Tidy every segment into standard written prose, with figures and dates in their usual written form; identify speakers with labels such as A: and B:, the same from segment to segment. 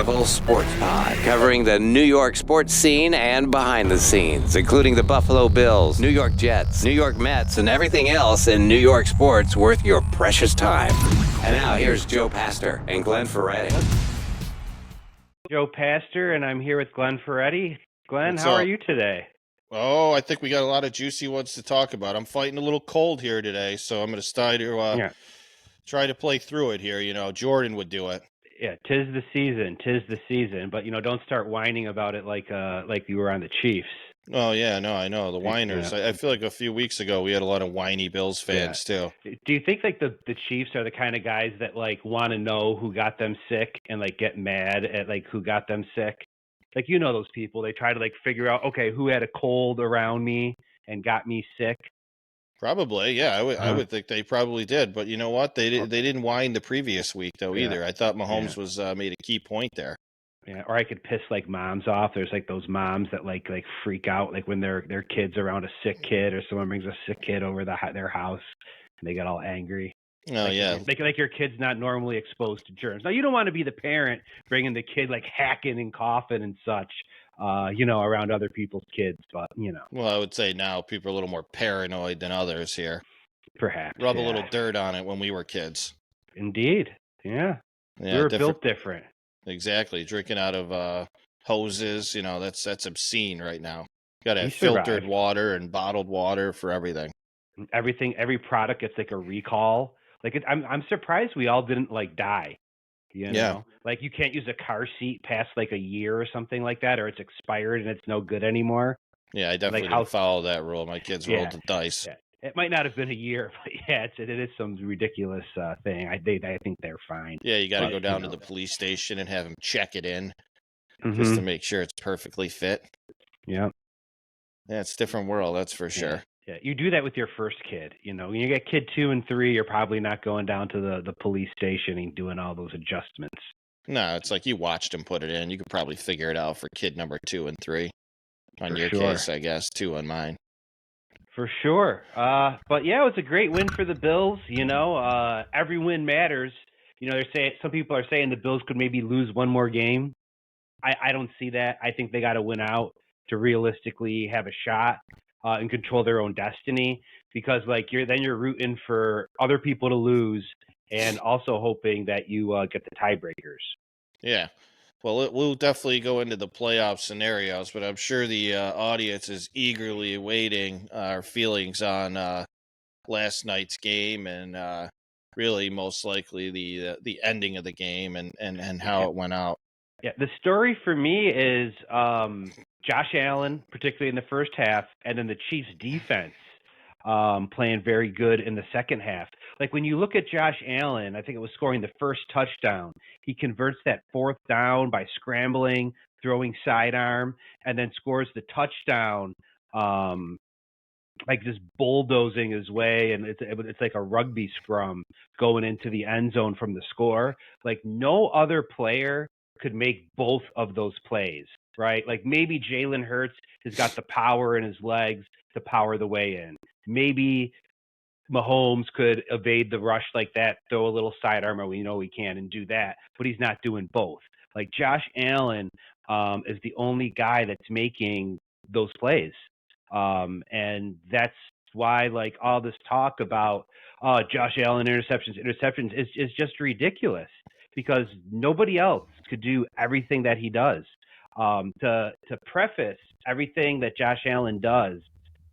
A: Rival Sports Pod, covering the New York sports scene and behind the scenes, including the Buffalo Bills, New York Jets, New York Mets, and everything else in New York sports worth your precious time. And now here's Joe Pastor and Glenn Ferretti.
B: Joe Pastor, and I'm here with Glenn Ferretti. Glenn,
C: What's
B: how are
C: up?
B: you today?
C: Oh, I think we got a lot of juicy ones to talk about. I'm fighting a little cold here today, so I'm going to try to play through it here. You know, Jordan would do it.
B: Yeah, tis the season. But don't start whining about it like you were on the Chiefs.
C: Oh, yeah, no, I know. The whiners.
B: Yeah.
C: I feel like a few weeks ago we had a lot of whiny Bills fans, too.
B: Do you think the Chiefs are the kind of guys that want to know who got them sick and get mad at who got them sick? Those people, they try to figure out, okay, who had a cold around me and got me sick.
C: Probably, yeah. I would think they probably did, but you know what? They didn't whine the previous week though either. I thought Mahomes was made a key point there.
B: Yeah, or I could piss moms off. There's those moms that freak out when their kids around a sick kid, or someone brings a sick kid over their house and they get all angry.
C: Oh, yeah.
B: Like your kid's not normally exposed to germs. Now, you don't want to be the parent bringing the kid hacking and coughing and such, around other people's kids. But,
C: Well, I would say now people are a little more paranoid than others here.
B: Perhaps.
C: Rub a little dirt on it when we were kids.
B: Indeed. Yeah. We were built different.
C: Exactly. Drinking out of hoses, that's obscene right now. Got to have filtered water and bottled water for everything.
B: Every product gets a recall. I'm surprised we all didn't die.
C: Yeah.
B: You can't use a car seat past a year or something like that, or it's expired and it's no good anymore.
C: Yeah, I definitely didn't follow that rule. My kids rolled the dice.
B: Yeah. It might not have been a year, but it is some ridiculous thing. I think they're fine.
C: Yeah, you got to go down to the police station and have them check it in just to make sure it's perfectly fit.
B: Yeah.
C: Yeah, it's a different world, that's for sure.
B: Yeah, you do that with your first kid. When you get kid 2 and 3, you're probably not going down to the police station and doing all those adjustments.
C: No, it's like you watched him put it in. You could probably figure it out for kid number 2 and 3. On your case, I guess, 2 on mine.
B: For sure. But yeah, it was a great win for the Bills. Every win matters. They're saying, some people are saying the Bills could maybe lose one more game. I don't see that. I think they got to win out to realistically have a shot and control their own destiny, because you're rooting for other people to lose and also hoping that you get the tiebreakers.
C: Yeah. Well, we'll definitely go into the playoff scenarios, but I'm sure the audience is eagerly awaiting our feelings on last night's game and really most likely the ending of the game and how it went out.
B: Yeah, the story for me is Josh Allen, particularly in the first half, and then the Chiefs' defense playing very good in the second half. When you look at Josh Allen, I think it was scoring the first touchdown. He converts that fourth down by scrambling, throwing sidearm, and then scores the touchdown, just bulldozing his way. And it's like a rugby scrum going into the end zone from the score. No other player could make both of those plays, right? Maybe Jalen Hurts has got the power in his legs to power the way in. Maybe Mahomes could evade the rush like that, throw a little sidearm, we know he can, and do that, but he's not doing both. Josh Allen is the only guy that's making those plays. And that's why all this talk about Josh Allen interceptions is just ridiculous, because nobody else could do everything that he does. To preface everything that Josh Allen does,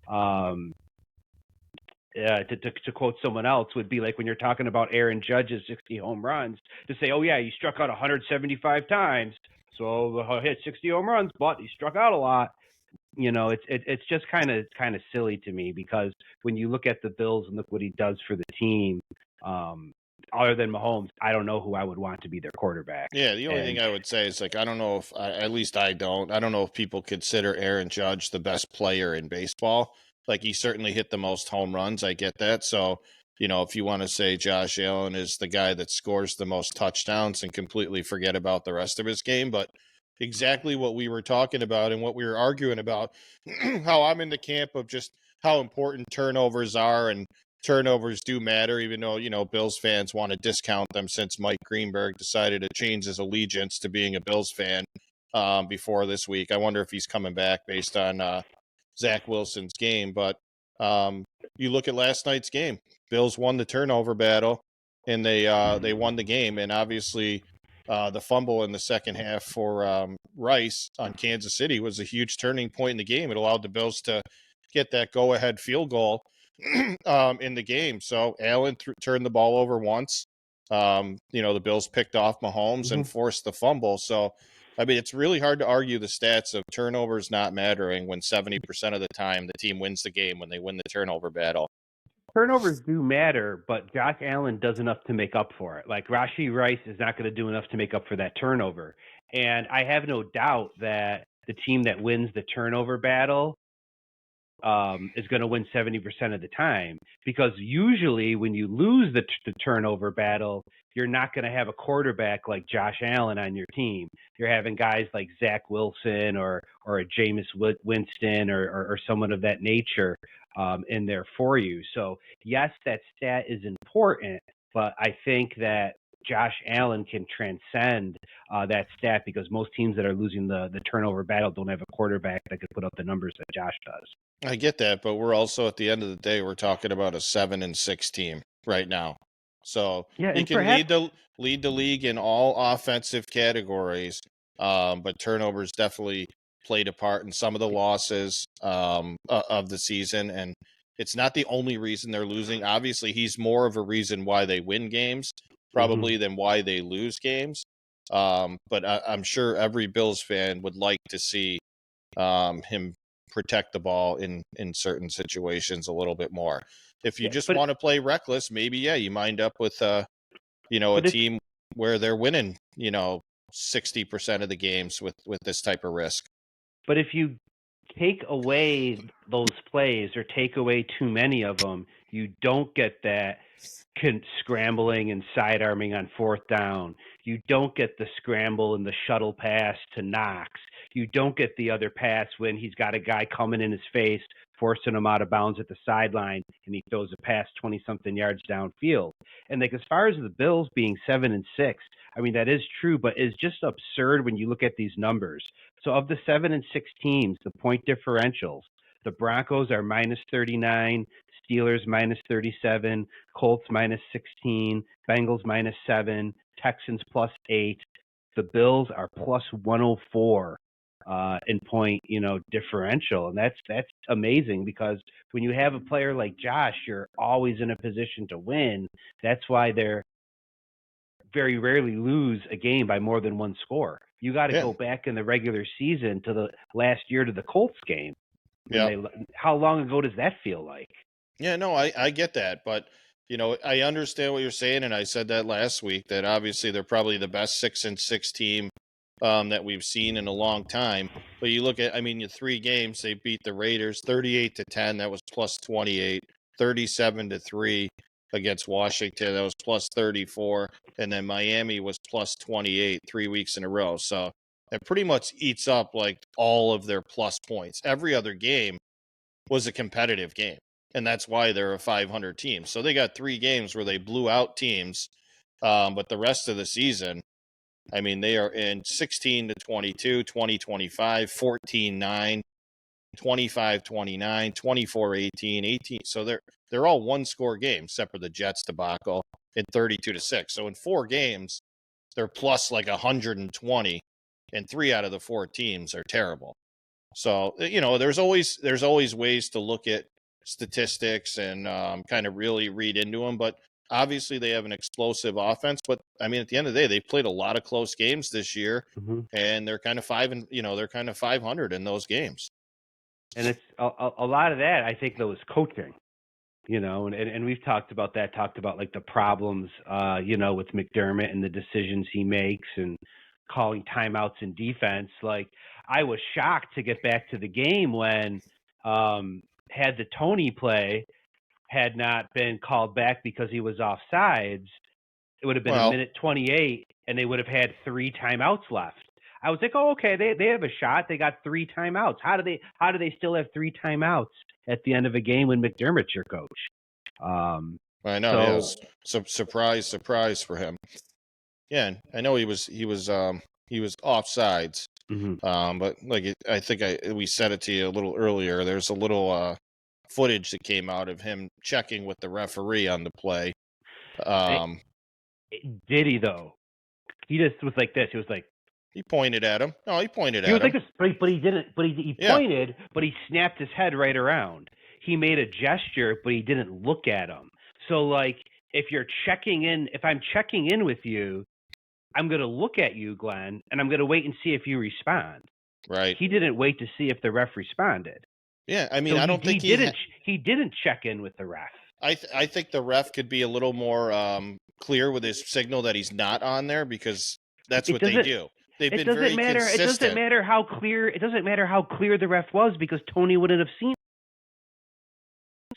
B: to quote someone else, would be when you're talking about Aaron Judge's 60 home runs, to say, oh yeah, he struck out 175 times, so hit 60 home runs, but he struck out a lot. It's just kind of silly to me, because when you look at the Bills and look what he does for the team, other than Mahomes, I don't know who I would want to be their quarterback.
C: Yeah, the only thing I would say is I don't know if at least I don't know if people consider Aaron Judge the best player in baseball. He certainly hit the most home runs. I get that. So, if you want to say Josh Allen is the guy that scores the most touchdowns and completely forget about the rest of his game, but exactly what we were talking about and what we were arguing about, how I'm in the camp of just how important turnovers are and turnovers do matter, even though, Bills fans want to discount them since Mike Greenberg decided to change his allegiance to being a Bills fan before this week. I wonder if he's coming back based on Zach Wilson's game. But you look at last night's game, Bills won the turnover battle, and they won the game. And obviously the fumble in the second half for Rice on Kansas City was a huge turning point in the game. It allowed the Bills to get that go-ahead field goal in the game. So Allen turned the ball over once. The Bills picked off Mahomes and forced the fumble. So, I mean, it's really hard to argue the stats of turnovers not mattering when 70% of the time the team wins the game when they win the turnover battle.
B: Turnovers do matter, but Josh Allen does enough to make up for it. Like Rashee Rice is not going to do enough to make up for that turnover. And I have no doubt that the team that wins the turnover battle is going to win 70% of the time, because usually when you lose the turnover battle, you're not going to have a quarterback like Josh Allen on your team. You're having guys like Zach Wilson or a Jameis Winston or someone of that nature in there for you. So yes, that stat is important, but I think that Josh Allen can transcend that stat, because most teams that are losing the turnover battle don't have a quarterback that could put up the numbers that Josh does.
C: I get that, but we're also, at the end of the day, we're talking about a 7-6 team right now. So
B: Yeah,
C: he
B: and
C: can
B: perhaps
C: lead the league in all offensive categories, but turnovers definitely played a part in some of the losses of the season, and it's not the only reason they're losing. Obviously, he's more of a reason why they win games, probably, than why they lose games. But I'm sure every Bills fan would like to see him protect the ball in certain situations a little bit more. If you just want to play reckless, maybe you might up with a team where they're winning 60% of the games with this type of risk.
B: But if you take away those plays or take away too many of them, you don't get that scrambling and sidearming on fourth down. You don't get the scramble and the shuttle pass to Knox. You don't get the other pass when he's got a guy coming in his face, forcing him out of bounds at the sideline, and he throws a pass 20-something yards downfield. And like, as far as the Bills being 7-6, I mean, that is true, but it's just absurd when you look at these numbers. So of the 7-6 teams, the point differentials, the Broncos are minus 39, Steelers minus 37, Colts minus 16, Bengals minus 7, Texans plus 8. The Bills are plus 104 in point, differential, and that's amazing, because when you have a player like Josh, you're always in a position to win. That's why they're very rarely lose a game by more than one score. You got to go back in the regular season to the last year, to the Colts game. How long ago does that feel like?
C: Yeah, no, I get that, but I understand what you're saying, and I said that last week, that obviously they're probably the best 6-6 team that we've seen in a long time. But you look at, your 3 games, they beat the Raiders 38-10, that was plus 28, 37-3 against Washington, that was plus 34, and then Miami was plus 28 3 weeks in a row. So it pretty much eats up like all of their plus points. Every other game was a competitive game, and that's why they're a 500 team. So they got 3 games where they blew out teams, but the rest of the season, they are in 16-22, 20-25, 14-9, 25-29, 24-18, 18. So they're all one-score games, except for the Jets debacle in 32-6. So in 4 games, they're plus like 120, and 3 out of the 4 teams are terrible. So there's always ways to look at statistics and kind of really read into them, but obviously they have an explosive offense. But at the end of the day, they played a lot of close games this year, and they're kind of they're kind of 500 in those games.
B: And it's a lot of that, I think, though, is coaching. And we've talked about like the problems, with McDermott and the decisions he makes and calling timeouts in defense. Like, I was shocked to get back to the game when had the Toney play had not been called back because he was offsides, it would have been a minute 28, and they would have had 3 timeouts left. I was like, oh, okay, they have a shot. They got 3 timeouts. How do they still have 3 timeouts at the end of a game when McDermott's your coach?
C: I know.
B: So
C: Yes. Surprise for him. Yeah, and I know he was offsides.
B: mhm.
C: But I think we said it to you a little earlier. There's a little footage that came out of him checking with the referee on the play.
B: Eh,
C: Um,
B: did he though? He just was like this. He was like.
C: he pointed at him. No, he pointed
B: He
C: at
B: was like
C: him.
B: this, but he didn't. But he
C: Yeah,
B: pointed, but he snapped his head right around. He made a gesture, but he didn't look at him. So like, if I'm checking in with you, I'm gonna look at you, Glenn, and I'm gonna wait and see if you respond.
C: right.
B: He didn't wait to see if the ref responded.
C: Yeah, I mean,
B: So
C: I
B: he
C: don't think
B: he didn't check in with the ref.
C: I think the ref could be a little more clear with his signal that he's not on there because that's
B: It
C: what they
B: doesn't.
C: do. They've
B: It
C: been
B: doesn't
C: very
B: matter. It doesn't
C: consistent.
B: matter how clear. It doesn't matter how clear the ref was because Toney wouldn't have seen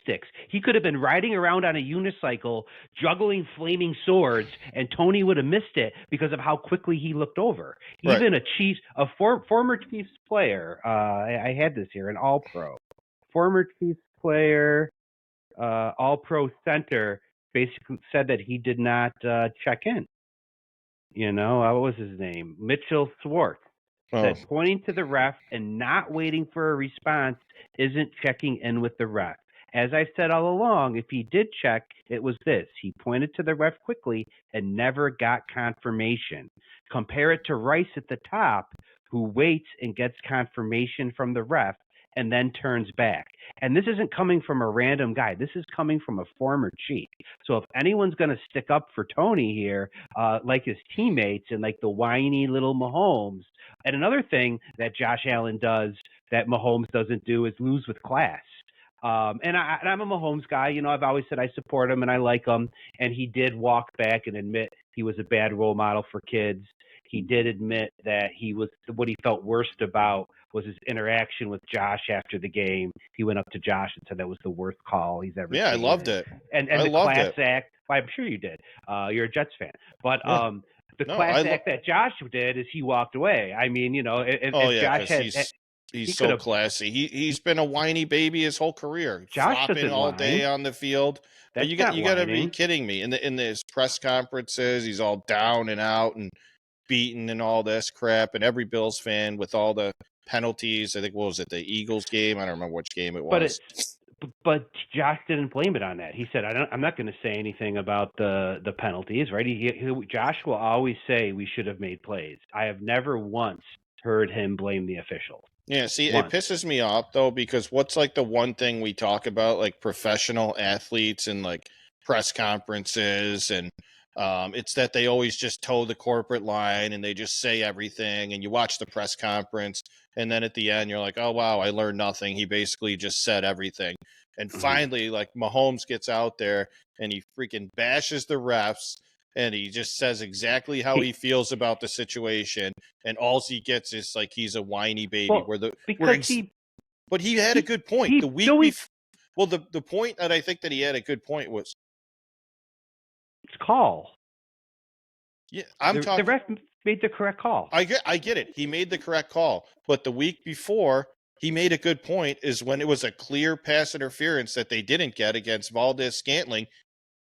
B: sticks. He could have been riding around on a unicycle, juggling flaming swords, and Toney would have missed it because of how quickly he looked over.
C: Right.
B: Even a former Chiefs player, I had this here, an All-Pro, former Chiefs player, All-Pro center, basically said that he did not check in. What was his name? Mitchell Schwartz
C: Oh,
B: said pointing to the ref and not waiting for a response isn't checking in with the ref. As I've said all along, if he did check, it was this. He pointed to the ref quickly and never got confirmation. Compare it to Rice at the top, who waits and gets confirmation from the ref and then turns back. And this isn't coming from a random guy. This is coming from a former Chief. So if anyone's going to stick up for Toney here, like his teammates and like the whiny little Mahomes. And another thing that Josh Allen does that Mahomes doesn't do is lose with class. And I'm a Mahomes guy. I've always said I support him and I like him. And he did walk back and admit he was a bad role model for kids. He did admit that what he felt worst about was his interaction with Josh after the game. He went up to Josh and said that was the worst call he's ever
C: yeah, I
B: seen.
C: loved it.
B: And
C: I
B: the
C: loved
B: class
C: it.
B: act, well, I'm sure you did. You're a Jets fan. But
C: Yeah.
B: the
C: No,
B: class act that Josh did is he walked away. I mean, if
C: yeah,
B: Josh
C: because
B: had
C: he's
B: he
C: so
B: could have
C: classy. He's been a whiny baby his whole career,
B: Josh
C: flopping
B: doesn't
C: all day
B: whine.
C: on the field. But
B: That's
C: you
B: not
C: got to be
B: whining.
C: kidding me. In his press conferences, he's all down and out and beaten and all this crap. And every Bills fan with all the penalties. I think what was it, the Eagles game? I don't remember which game it
B: But
C: was.
B: but Josh didn't blame it on that. He said, I'm not going to say anything about the penalties, right? Josh will always say we should have made plays. I have never once heard him blame the officials.
C: Yeah, see,
B: Once.
C: it pisses me off though because what's like the one thing we talk about, like professional athletes and like press conferences, and it's that they always just toe the corporate line and they just say everything, and you watch the press conference, and then at the end you're like, oh wow, I learned nothing. He basically just said everything, and finally, like Mahomes gets out there and he freaking bashes the refs. And he just says exactly how he feels about the situation, and all he gets is like he's a whiny baby.
B: Well,
C: But he had a good point.
B: he
C: The week before, well, the point that I think that he had a good point was,
B: call.
C: yeah,
B: The ref made the correct call.
C: I get it. He made the correct call, but the week before he made a good point is when it was a clear pass interference that they didn't get against Valdez-Scantling.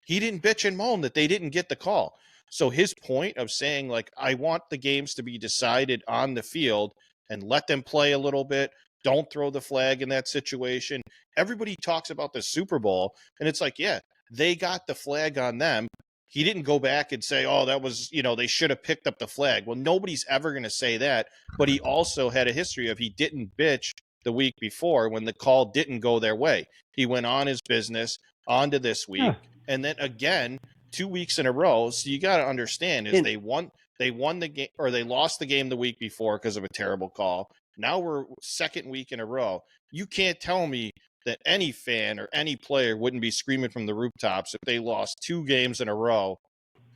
C: He didn't bitch and moan that they didn't get the call. So his point of saying, like, I want the games to be decided on the field and let them play a little bit. Don't throw the flag in that situation. Everybody talks about the Super Bowl, and it's like, yeah, they got the flag on them. He didn't go back and say, oh, that was, they should have picked up the flag. Well, nobody's ever going to say that. But he also had a history of he didn't bitch the week before when the call didn't go their way. He went on his business, on to this week.
B: Huh.
C: And then again, 2 weeks in a row. So you got to understand is they won the game, or they lost the game the week before because of a terrible call. Now we're second week in a row. You can't tell me that any fan or any player wouldn't be screaming from the rooftops if they lost 2 games in a row,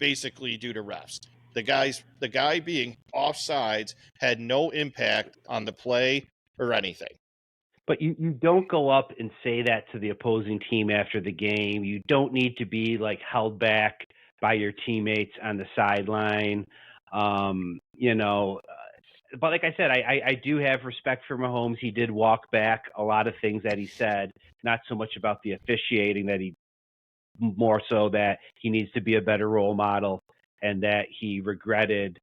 C: basically due to refs. The guy being offsides had no impact on the play or anything.
B: But you don't go up and say that to the opposing team after the game. You don't need to be like held back by your teammates on the sideline. But like I said, I do have respect for Mahomes. He did walk back a lot of things that he said, not so much about the officiating that he more so that he needs to be a better role model and that he regretted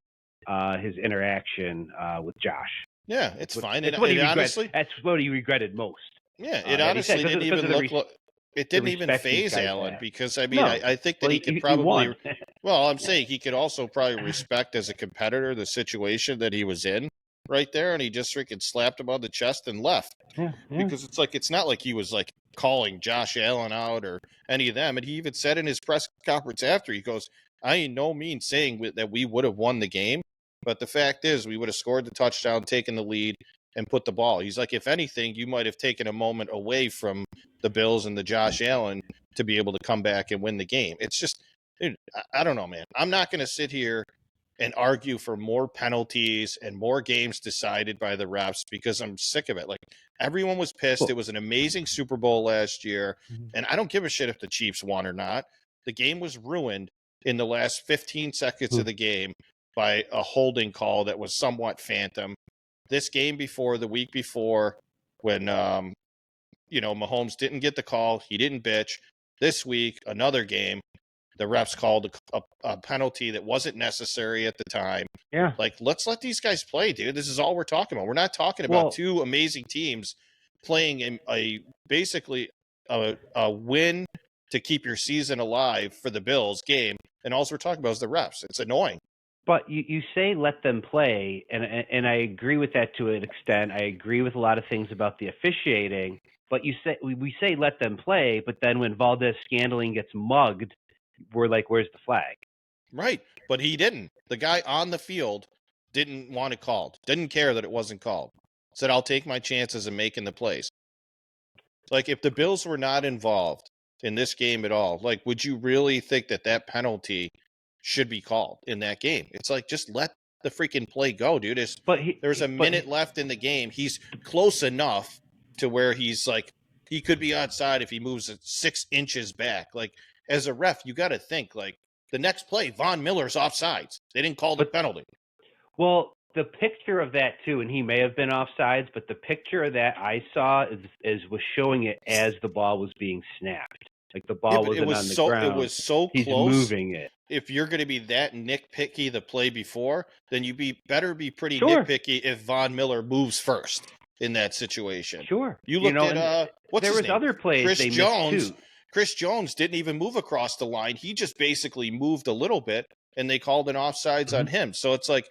B: his interaction with Josh.
C: Yeah, it's fine.
B: It's what he
C: honestly,
B: that's what he regretted most.
C: yeah, it
B: And he said
C: honestly didn't even look like it
B: the
C: didn't even
B: respect these
C: phase
B: guys
C: Allen
B: had.
C: because I mean
B: No.
C: I think that
B: Well,
C: he could
B: he
C: probably
B: won.
C: well, I'm saying he could also probably respect as a competitor the situation that he was in right there, and he just freaking slapped him on the chest and left.
B: Yeah.
C: Because it's not like he was like calling Josh Allen out or any of them. And he even said in his press conference after, he goes, I ain't no means saying that we would have won the game, but the fact is we would have scored the touchdown, taken the lead, and put the ball. He's like, if anything, you might have taken a moment away from the Bills and the Josh Allen to be able to come back and win the game. It's just, dude, I don't know, man. I'm not going to sit here and argue for more penalties and more games decided by the refs because I'm sick of it. Like, everyone was pissed. It was an amazing Super Bowl last year, and I don't give a shit if the Chiefs won or not. The game was ruined in the last 15 seconds of the game by a holding call that was somewhat phantom. This game before, the week before, when Mahomes didn't get the call, he didn't bitch. This week, another game, the refs called a penalty that wasn't necessary at the time.
B: Yeah.
C: Like, let's let these guys play, dude. This is all we're talking about. We're not talking about two amazing teams playing basically a win to keep your season alive for the Bills game, and all we're talking about is the refs. It's annoying.
B: But you say let them play, and I agree with that to an extent. I agree with a lot of things about the officiating. But you say we say let them play, but then when Valdez-Scantling gets mugged, we're like, where's the flag?
C: Right, but he didn't. The guy on the field didn't want it called. Didn't care that it wasn't called. Said, I'll take my chances of making the plays. Like, if the Bills were not involved in this game at all, like, would you really think that penalty should be called in that game? It's like, just let the freaking play go, dude. There's a minute left in the game. He's close enough to where he's like, he could be outside if he moves 6 inches back. Like, as a ref, you got to think, like, the next play, Von Miller's offsides. They didn't call the penalty.
B: Well, the picture of that too, and he may have been offsides, but the picture of that I saw was showing it as the ball was being snapped. Like, the ball wasn't on the ground.
C: It was so
B: He's
C: close.
B: Moving it.
C: If you're going to be that nitpicky the play before, then you better be pretty nitpicky if Von Miller moves first in that situation.
B: Sure.
C: You looked at what's his name?
B: Other plays
C: Chris
B: they
C: Jones.
B: missed too.
C: Chris Jones didn't even move across the line. He just basically moved a little bit, and they called an offsides on him. So it's like,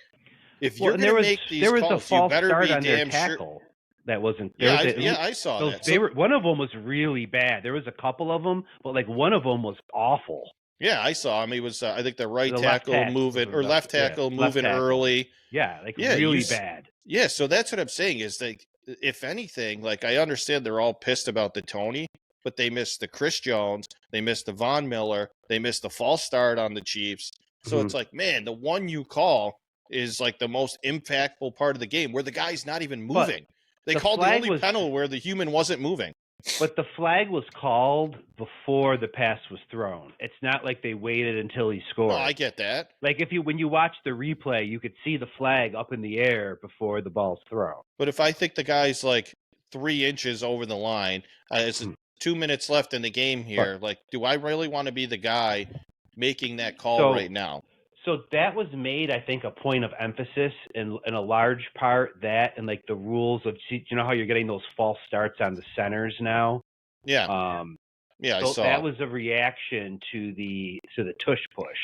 C: if you're going to make these calls, you better be damn sure.
B: That wasn't.
C: I saw that.
B: One of them was really bad. There was a couple of them, but like one of them was awful.
C: Yeah, I saw him. He was, I think, the right tackle moving or left tackle moving early.
B: Yeah, really bad.
C: Yeah, so that's what I'm saying is, like, if anything, like, I understand they're all pissed about the Toney, but they missed the Chris Jones, they missed the Von Miller, they missed the false start on the Chiefs. So it's like, man, the one you call is like the most impactful part of the game where the guy's not even moving. They called the only penalty where the human wasn't moving.
B: But the flag was called before the pass was thrown. It's not like they waited until he scored.
C: No, I get that.
B: Like, when you watch the replay, you could see the flag up in the air before the ball's thrown.
C: But if I think the guy's like 3 inches over the line, it's 2 minutes left in the game here. Like, do I really want to be the guy making that call right now?
B: So that was made, I think, a point of emphasis in a large part, that and like the rules of, you know how you're getting those false starts on the centers now?
C: Yeah. Yeah,
B: so
C: I saw.
B: That was a reaction to the tush push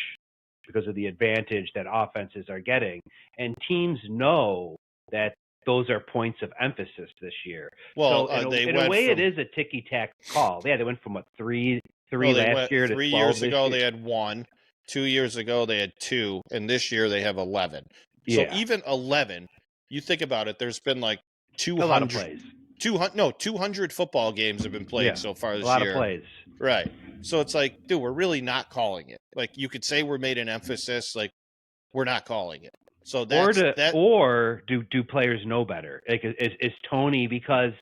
B: because of the advantage that offenses are getting. And teams know that those are points of emphasis this year.
C: Well,
B: so in a way, it is a ticky-tack call. Yeah, they went from, three last year to
C: 3
B: 12
C: years ago,
B: year.
C: they had 1. 2 years ago, they had 2, and this year they have 11. So even 11, you think about it, there's been like 200,
B: a lot of plays.
C: 200 football games have been played so far this year.
B: A lot of plays.
C: Right. So it's like, dude, we're really not calling it. Like, you could say we're made an emphasis, like, we're not calling it. So
B: or do players know better? Like, is Toney, because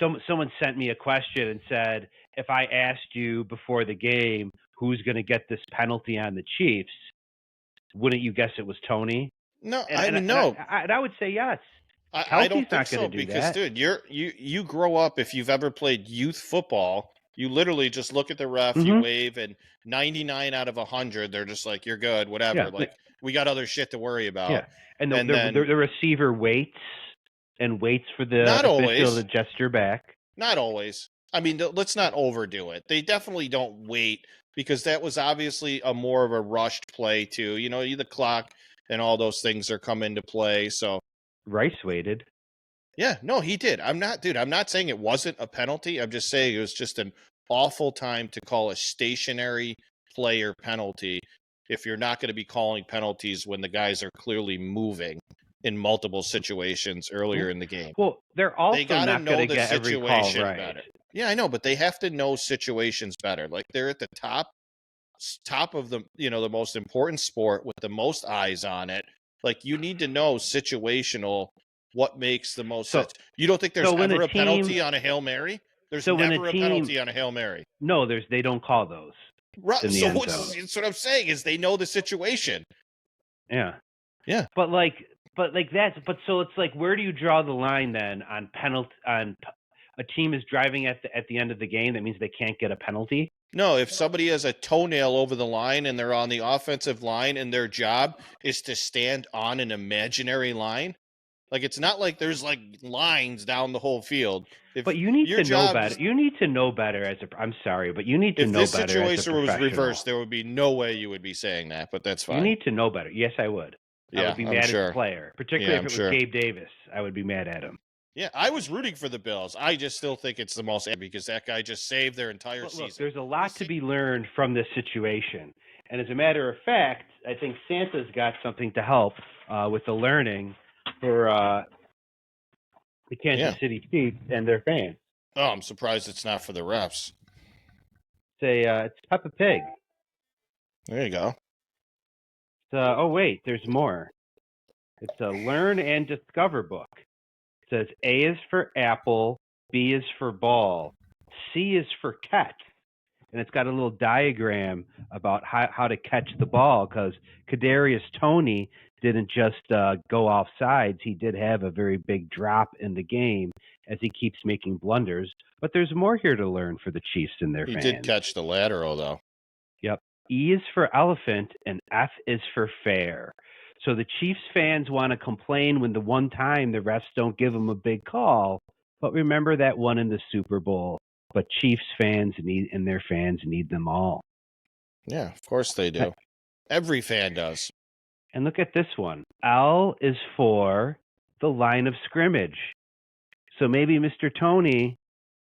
B: someone sent me a question and said, if I asked you before the game who's going to get this penalty on the Chiefs, wouldn't you guess it was Toney?
C: No,
B: no. I would say yes.
C: I don't think so because, dude, you grow up, if you've ever played youth football, You literally just look at the ref, you
B: Mhm.
C: wave, and 99 out of 100, they're just like, "You're good,
B: Yeah,
C: whatever." Like, we got other shit to worry about.
B: yeah, and
C: And then
B: the receiver waits for the
C: not
B: official to
C: always,
B: gesture back.
C: not always. I mean, let's not overdo it. They definitely don't wait because that was obviously a more of a rushed play too. The clock and all those things are come into play. So
B: Rice waited.
C: yeah, no, he did. I'm not saying it wasn't a penalty. I'm just saying it was just an awful time to call a stationary player penalty if you're not going to be calling penalties when the guys are clearly moving in multiple situations earlier in the game.
B: Well, they're
C: They
B: also
C: got to
B: not going
C: know
B: to
C: the
B: get every call
C: situation
B: right.
C: better. Yeah, I know, but they have to know situations better. Like, they're at the top of the most important sport with the most eyes on it. Like, you need to know situational what makes the most
B: So,
C: sense. You don't think there's
B: so when
C: ever
B: a
C: a penalty on a Hail Mary? There's
B: so when a
C: never a
B: team,
C: penalty on a Hail Mary.
B: no, they don't call those
C: Right.
B: in the
C: So
B: end zone.
C: that's what I'm saying is they know the situation.
B: Yeah.
C: Yeah.
B: But so it's like, where do you draw the line then on penalty on a team is driving at the end of the game? That means they can't get a penalty.
C: No, if somebody has a toenail over the line and they're on the offensive line and their job is to stand on an imaginary line, like, it's not like there's like lines down the whole field.
B: But you need
C: Your
B: to know
C: job
B: better. You need to know better I'm sorry, but you need to
C: if
B: know
C: this
B: better as a
C: situation was
B: professional.
C: reversed, there would be no way you would be saying that, but that's
B: You
C: fine.
B: need to know better. Yes, I would. I
C: Yeah,
B: would be
C: I'm
B: mad
C: sure.
B: at the player, particularly
C: Yeah,
B: if
C: I'm
B: it was
C: sure.
B: Gabe Davis. I would be mad at him.
C: Yeah, I was rooting for the Bills. I just still think it's the most because that guy just saved their entire
B: But
C: season.
B: look, there's a lot to be learned from this situation. And as a matter of fact, I think Santa's got something to help with the learning for the Kansas City Chiefs and their fans.
C: Oh, I'm surprised it's not for the refs.
B: It's Peppa Pig.
C: There you go.
B: Oh, wait, there's more. It's a learn and discover book. It says A is for apple, B is for ball, C is for catch. And it's got a little diagram about how to catch the ball, because Kadarius Toney didn't just go offsides. He did have a very big drop in the game as he keeps making blunders. But there's more here to learn for the Chiefs and their fans.
C: He did catch the lateral, though.
B: Yep. E is for elephant and F is for fair. So the Chiefs fans want to complain when the one time the refs don't give them a big call. But remember that one in the Super Bowl. But Chiefs fans and their fans need them all.
C: Yeah, of course they do. Every fan does.
B: And look at this one. L is for the line of scrimmage. So maybe, Mr. Toney,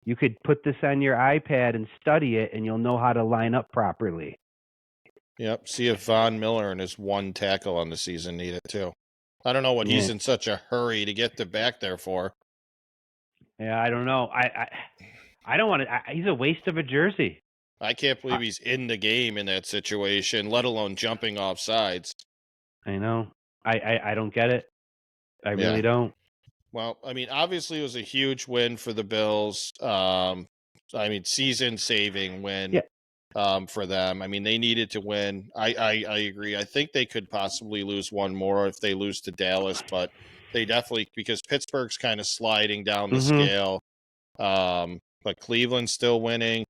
B: you could put this on your iPad and study it, and you'll know how to line up properly.
C: Yep. See if Von Miller and his one tackle on the season need it too. I don't know what he's in such a hurry to get the back there for.
B: Yeah, I don't know. I don't want to. He's a waste of a jersey.
C: I can't believe he's in the game in that situation, let alone jumping off sides.
B: I know. I don't get it. I really don't.
C: Well, I mean, obviously it was a huge win for the Bills. Season-saving win for them. I mean, they needed to win. I agree. I think they could possibly lose one more if they lose to Dallas, but they definitely, because Pittsburgh's kind of sliding down the scale. But Cleveland's still winning.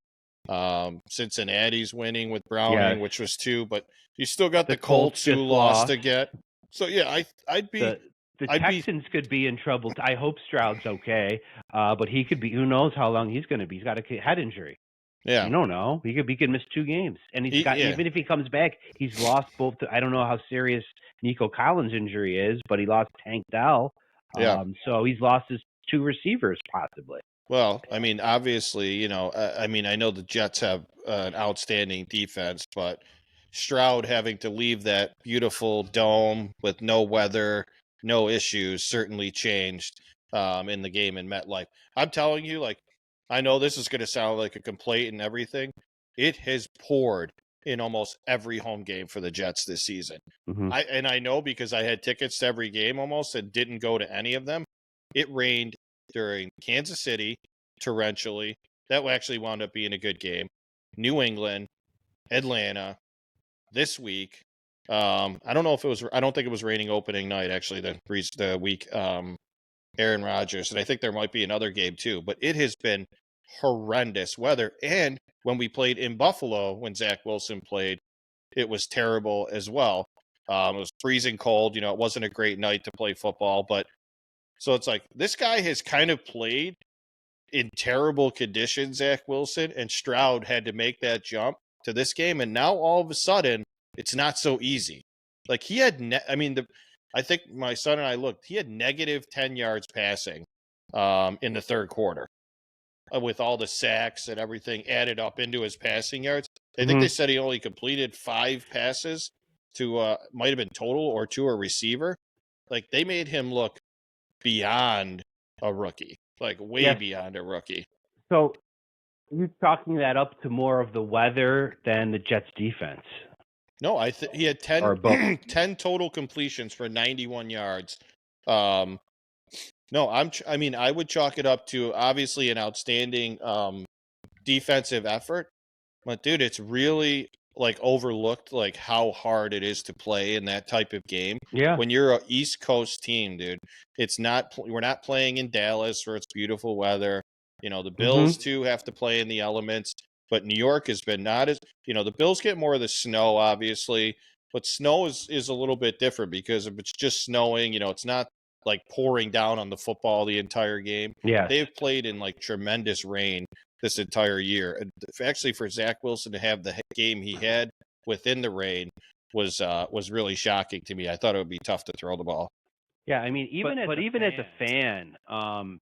C: Cincinnati's winning with Browning, which was 2, but you still got the Colts who lost to get. So yeah, I'd be
B: the Texans could be in trouble. I hope Stroud's okay, but he could be. Who knows how long he's going to be? He's got a head injury.
C: Yeah,
B: you don't know. He could miss 2 games, and even if he comes back, he's lost both. I don't know how serious Nico Collins' injury is, but he lost Tank Dell. So he's lost his 2 receivers possibly.
C: Well, I mean, obviously, I know the Jets have an outstanding defense, but Stroud having to leave that beautiful dome with no weather, no issues, certainly changed in the game in MetLife. I'm telling you, I know this is going to sound like a complaint and everything. It has poured in almost every home game for the Jets this season.
B: Mm-hmm.
C: I know because I had tickets to every game almost and didn't go to any of them. It rained during Kansas City, torrentially. That actually wound up being a good game. New England, Atlanta, this week. I don't think it was raining opening night, actually, the week Aaron Rodgers. And I think there might be another game too. But it has been horrendous weather. And when we played in Buffalo, when Zach Wilson played, it was terrible as well. It was freezing cold. It wasn't a great night to play football. But so it's like this guy has kind of played in terrible conditions, Zach Wilson, and Stroud had to make that jump to this game. And now all of a sudden, it's not so easy. Like he had, I think my son and I looked, he had negative 10 yards passing in the third quarter with all the sacks and everything added up into his passing yards. I think they said he only completed 5 passes to, might have been total or to a receiver. Like they made him look beyond a rookie, like way beyond a rookie.
B: So you chalking that up to more of the weather than the Jets defense?
C: No, he had 10, 10 total completions for 91 yards. No, I would chalk it up to obviously an outstanding defensive effort. But dude, it's really like overlooked like how hard it is to play in that type of game.
B: Yeah.
C: When you're an East Coast team, dude, we're not playing in Dallas where it's beautiful weather. The Bills too have to play in the elements, but New York has been not as, the Bills get more of the snow obviously, but snow is a little bit different because if it's just snowing, it's not like pouring down on the football the entire game.
B: Yeah.
C: They've played in like tremendous rain this entire year. And actually for Zach Wilson to have the game he had within the rain was really shocking to me. I thought it would be tough to throw the ball.
B: Yeah, I mean, even as a fan,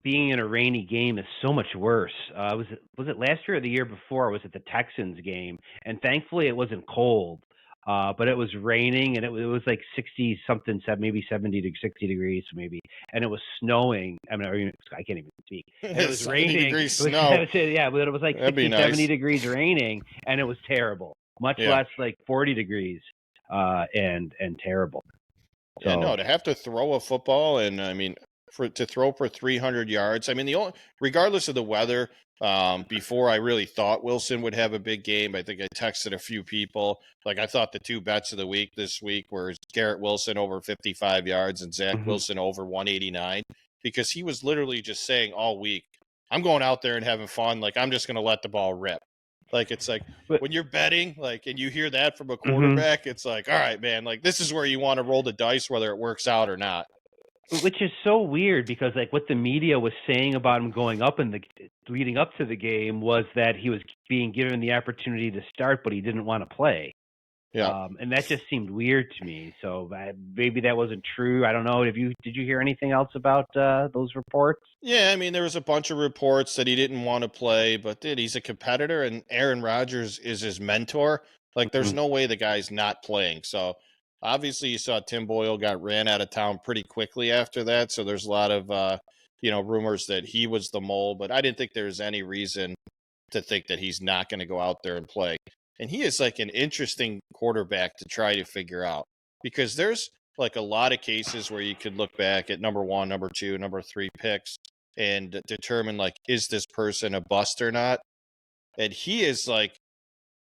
B: being in a rainy game is so much worse. Was it last year or the year before? Was it the Texans game? And thankfully, it wasn't cold, but it was raining, and it was like 60 something, maybe 70 to 60 degrees, maybe, and it was snowing. I mean, I can't even speak. And it was raining.
C: Degrees snow.
B: Yeah, but it was like 60, 70 degrees raining, and it was terrible. Much less like 40 degrees, and terrible.
C: Yeah, no, to have to throw a football and to throw for 300 yards. I mean, regardless of the weather, before I really thought Wilson would have a big game. I think I texted a few people. Like I thought the 2 bets of the week this week were Garrett Wilson over 55 yards and Zach Wilson over 189, because he was literally just saying all week, I'm going out there and having fun. Like I'm just going to let the ball rip. Like, it's like when you're betting, like, and you hear that from a quarterback, it's like, all right, man, like, this is where you want to roll the dice, whether it works out or not.
B: Which is so weird because, like, what the media was saying about him going up in the leading up to the game was that he was being given the opportunity to start, but he didn't want to play.
C: Yeah.
B: And that just seemed weird to me. So maybe that wasn't true. I don't know. Did you hear anything else about those reports?
C: Yeah, I mean, there was a bunch of reports that he didn't want to play, but he's a competitor, and Aaron Rodgers is his mentor. Like, there's no way the guy's not playing. So, obviously, you saw Tim Boyle got ran out of town pretty quickly after that. So, there's a lot of, rumors that he was the mole, but I didn't think there was any reason to think that he's not going to go out there and play. And he is like an interesting quarterback to try to figure out, because there's like a lot of cases where you could look back at number 1, number 2, number 3 picks and determine, like, is this person a bust or not? And he is like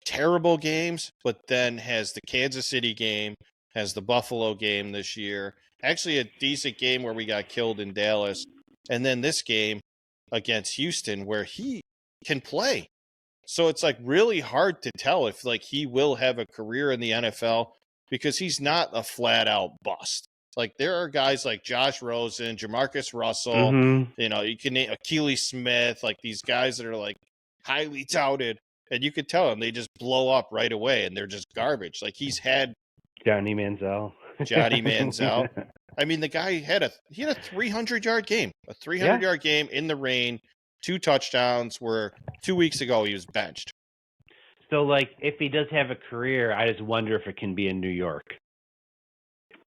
C: terrible games, but then has the Kansas City game, has the Buffalo game this year, actually a decent game where we got killed in Dallas, and then this game against Houston where he can play. So it's like really hard to tell if like he will have a career in the NFL, because he's not a flat out bust. Like there are guys like Josh Rosen, Jamarcus Russell, you can name Akili Smith, like these guys that are like highly touted, and you could tell them they just blow up right away and they're just garbage. Like he's had
B: Johnny Manziel.
C: I mean, the guy had a 300-yard game, a 300-yard game in the rain, 2 touchdowns, where 2 weeks ago he was benched.
B: So, like, if he does have a career, I just wonder if it can be in New York.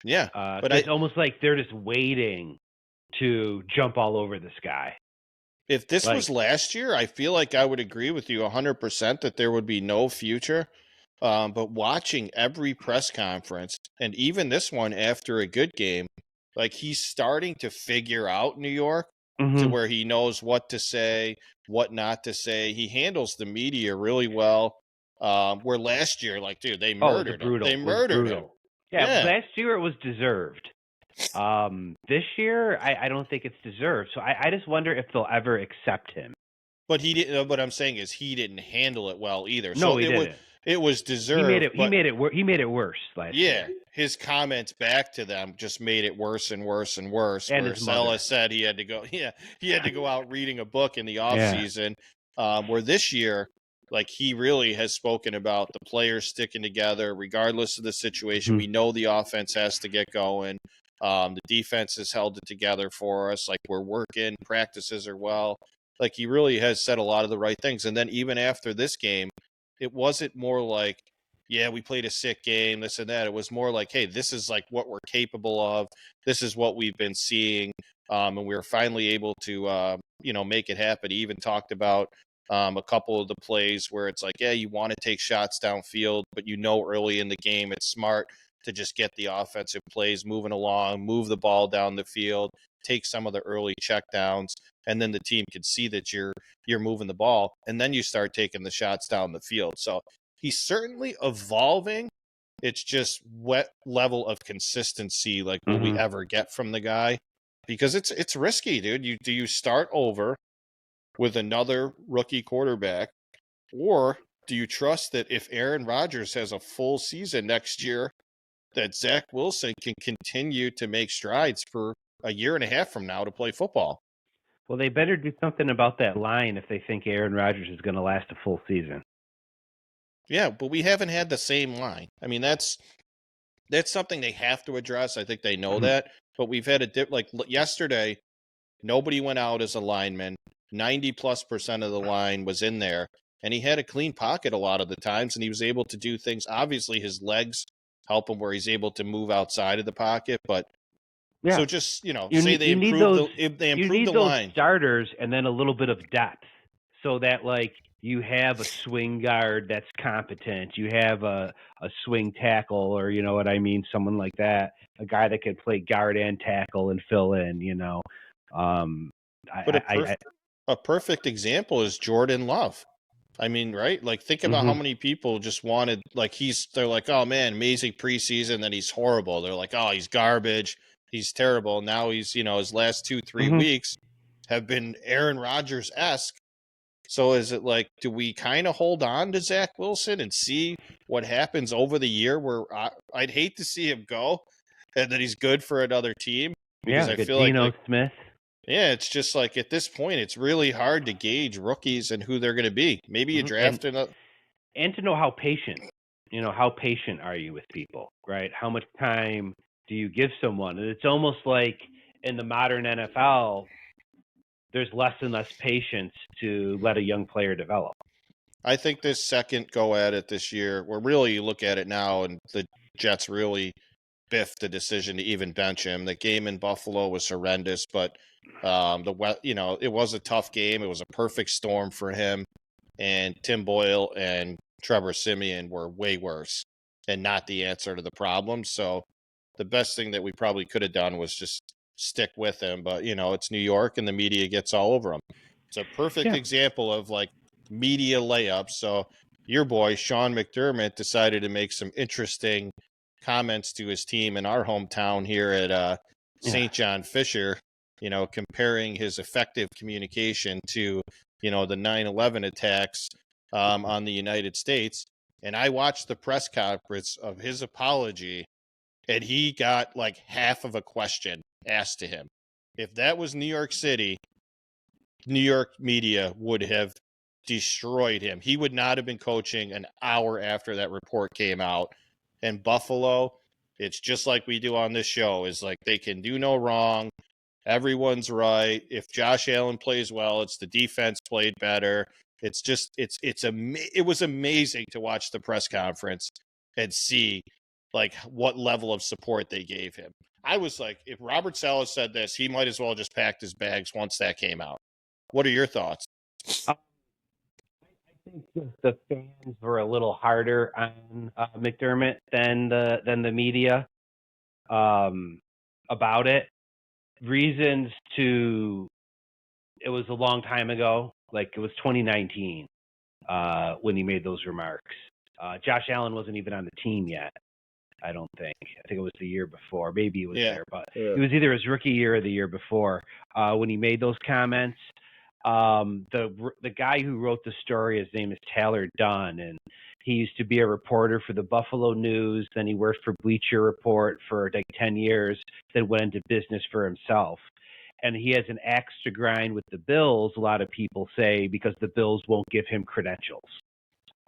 C: Yeah.
B: But it's almost like they're just waiting to jump all over this guy.
C: If this was last year, I feel like I would agree with you 100% that there would be no future. But watching every press conference, and even this one after a good game, like he's starting to figure out New York to where he knows what to say, what not to say. He handles the media really well. Where last year, like, dude, they murdered him. They murdered him.
B: Yeah, last year it was deserved. This year, I don't think it's deserved. So I just wonder if they'll ever accept him.
C: But he didn't. What I'm saying is he didn't handle it well either.
B: No,
C: So
B: he didn't.
C: it was deserved.
B: He made it worse last
C: Yeah,
B: year.
C: his comments back to them just made it worse and worse and worse.
B: And
C: Where
B: his mother.
C: Sella said he had to go. Yeah, he had to go out reading a book in the off
B: Yeah.
C: season. Where this year, like he really has spoken about the players sticking together regardless of the situation.
B: Mhm.
C: We know the offense has to get going. The defense has held it together for us. Like we're working, practices are well. Like he really has said a lot of the right things. And then even after this game, it wasn't more like, yeah, we played a sick game, this and that. It was more like, hey, this is like what we're capable of. This is what we've been seeing. And we were finally able to, make it happen. He even talked about a couple of the plays where it's like, yeah, you want to take shots downfield, but early in the game it's smart to just get the offensive plays moving along, move the ball down the field, take some of the early checkdowns, and then the team can see that you're moving the ball, and then you start taking the shots down the field. So he's certainly evolving. It's just what level of consistency like will we ever get from the guy? Because it's risky, dude. Do you start over with another rookie quarterback, or do you trust that if Aaron Rodgers has a full season next year, that Zach Wilson can continue to make strides for a year and a half from now to play football?
B: Well, they better do something about that line if they think Aaron Rodgers is going to last a full season.
C: Yeah, but we haven't had the same line. I mean, that's something they have to address. I think they know that. But we've had yesterday, nobody went out as a lineman. 90+% of the line was in there, and he had a clean pocket a lot of the times, and he was able to do things. Obviously, his legs help him where he's able to move outside of the pocket. But
B: yeah,
C: so just they improve the line.
B: Starters and then a little bit of depth, so that like you have a swing guard that's competent. You have a swing tackle, or you know what I mean, someone like that, a guy that can play guard and tackle and fill in.
C: A perfect example is Jordan Love. I mean, right? Like, think about how many people just wanted, like, they're like, oh man, amazing preseason, then he's horrible. They're like, oh, he's garbage, he's terrible. Now he's, his last 2-3 weeks have been Aaron Rodgers-esque. So is it like, do we kind of hold on to Zach Wilson and see what happens over the year? Where I'd hate to see him go, and that he's good for another team, because I feel like
B: Smith.
C: Yeah, it's just like at this point, it's really hard to gauge rookies and who they're going to be. Maybe you draft another.
B: And to know how patient are you with people, right? How much time do you give someone? And it's almost like in the modern NFL, there's less and less patience to let a young player develop.
C: I think this second go at it this year, where really you look at it now, and the Jets really biffed the decision to even bench him. The game in Buffalo was horrendous, but it was a tough game. It was a perfect storm for him, and Tim Boyle and Trevor Siemian were way worse and not the answer to the problem. So the best thing that we probably could have done was just stick with him. But it's New York, and the media gets all over him. It's a perfect example of like media layups. So your boy Sean McDermott decided to make some interesting comments to his team in our hometown here at St. John Fisher, comparing his effective communication to, the 9/11 attacks on the United States. And I watched the press conference of his apology, and he got like half of a question asked to him. If that was New York City, New York media would have destroyed him. He would not have been coaching an hour after that report came out. And Buffalo, it's just like we do on this show, is like they can do no wrong. Everyone's right. If Josh Allen plays well, it's the defense played better. It's just it was amazing to watch the press conference and see like what level of support they gave him. I was like, if Robert Saleh said this, he might as well just packed his bags once that came out. What are your thoughts?
B: I think the fans were a little harder on McDermott than the media about it. Reasons to, it was a long time ago, like it was 2019 when he made those remarks. Josh Allen wasn't even on the team yet, I don't think. I think it was the year before. Maybe he was there, but it was either his rookie year or the year before when he made those comments. The guy who wrote the story, his name is Taylor Dunn, and he used to be a reporter for the Buffalo News. Then he worked for Bleacher Report for like 10 years, then went into business for himself. And he has an axe to grind with the Bills, a lot of people say, because the Bills won't give him credentials.